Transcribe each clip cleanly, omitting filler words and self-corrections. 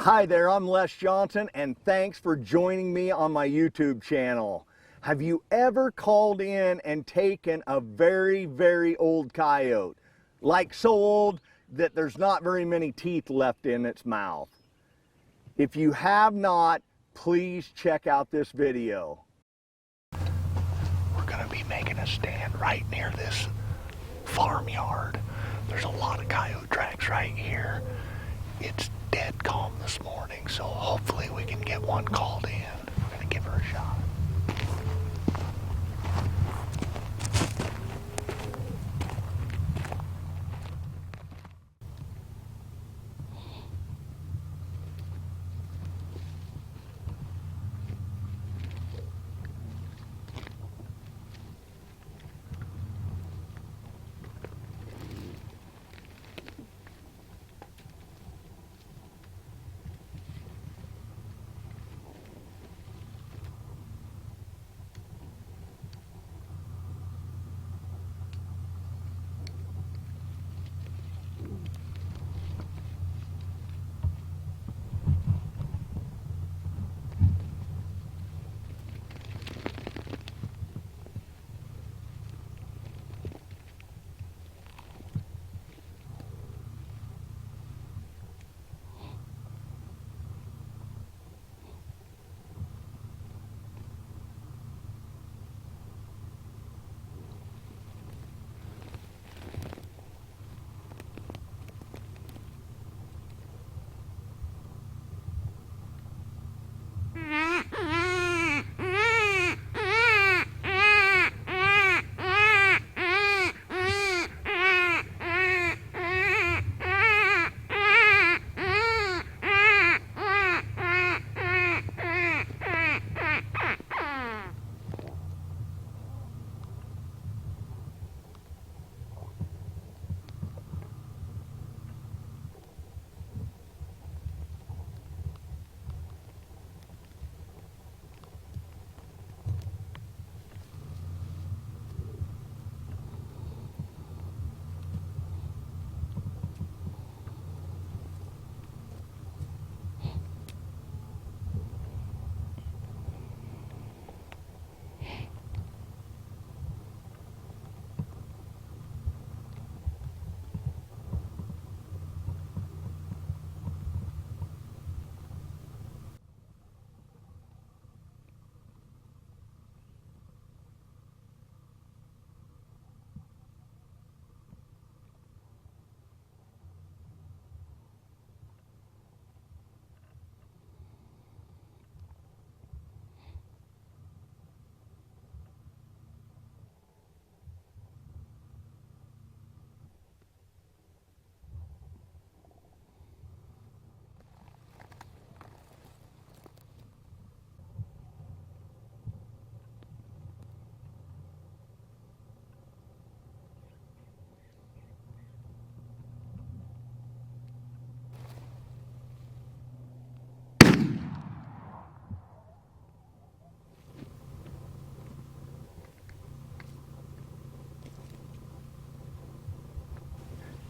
Hi there, I'm Les Johnson, and thanks for joining me on my YouTube channel. Have you ever called in and taken a very, very old coyote? Like so old that there's not very many teeth left in its mouth. If you have not, please check out this video. We're going to be making a stand right near this farmyard. There's a lot of coyote tracks right here. It's dead calm this morning, so hopefully we can get one called in. We're going to give her a shot.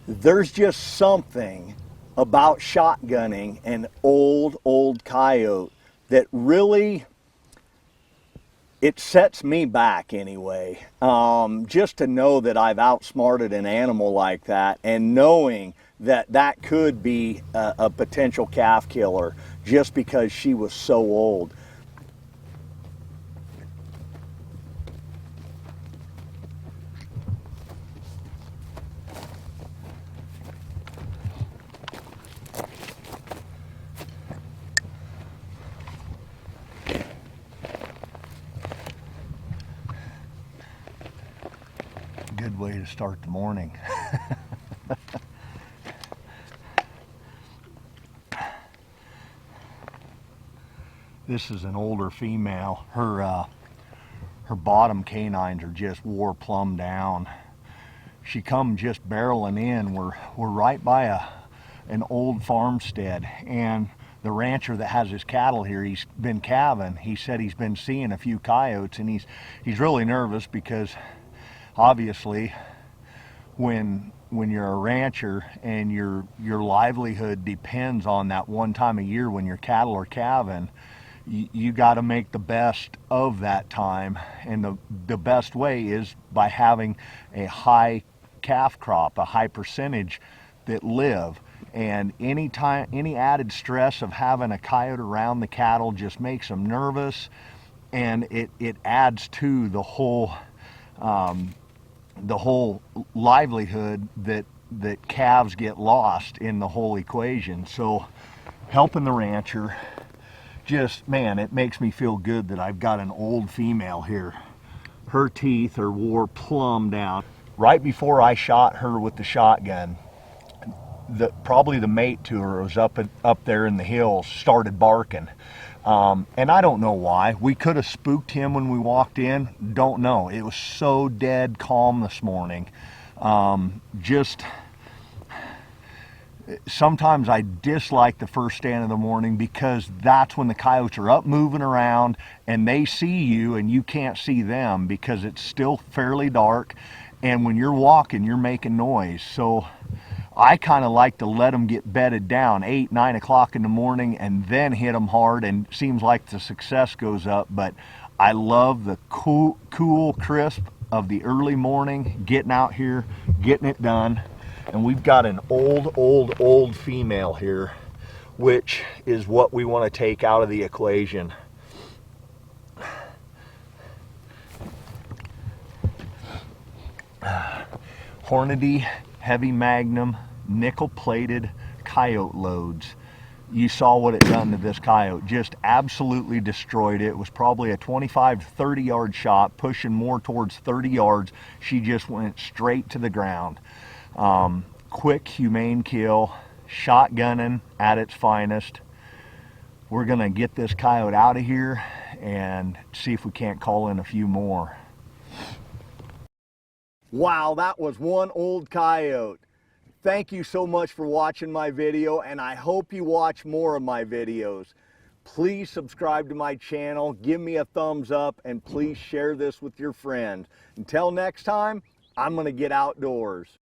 There's just something about shotgunning an old coyote that really, it sets me back anyway. Just to know that I've outsmarted an animal like that, and knowing that that could be a potential calf killer just because she was so old. Good way to start the morning. This is an older female. Her bottom canines are just wore plumb down. She come just barreling in. We're right by an old farmstead, and the rancher that has his cattle here, he's been calving. He said he's been seeing a few coyotes, and he's really nervous because obviously when when you're a rancher and your livelihood depends on that one time a year when your cattle are calving, you got to make the best of that time, and the best way is by having a high calf crop, a high percentage that live. And any added stress of having a coyote around the cattle just makes them nervous, and it adds to the whole livelihood that calves get lost in the whole equation. So helping the rancher, just, man, it makes me feel good that I've got an old female here. Her teeth are wore plumb down. Right before I shot her with the shotgun, probably the mate to her was up there in the hills, started barking. And I don't know why. We could have spooked him when we walked in. Don't know. It was so dead calm this morning. Just sometimes I dislike the first stand of the morning, because that's when the coyotes are up moving around and they see you and you can't see them because it's still fairly dark. And when you're walking, you're making noise. So I kind of like to let them get bedded down 8, 9 o'clock in the morning and then hit them hard, and it seems like the success goes up. But I love the cool crisp of the early morning, getting out here, getting it done. And we've got an old female here, which is what we want to take out of the equation. Hornady heavy magnum nickel plated coyote loads. You saw what it done to this coyote. Just absolutely destroyed it. It was probably a 25 to 30 yard shot, pushing more towards 30 yards. She just went straight to the ground. Quick, humane kill, shotgunning at its finest. We're gonna get this coyote out of here and see if we can't call in a few more. Wow, that was one old coyote. Thank you so much for watching my video, and I hope you watch more of my videos. Please subscribe to my channel, give me a thumbs up, and please share this with your friends. Until next time, I'm gonna get outdoors.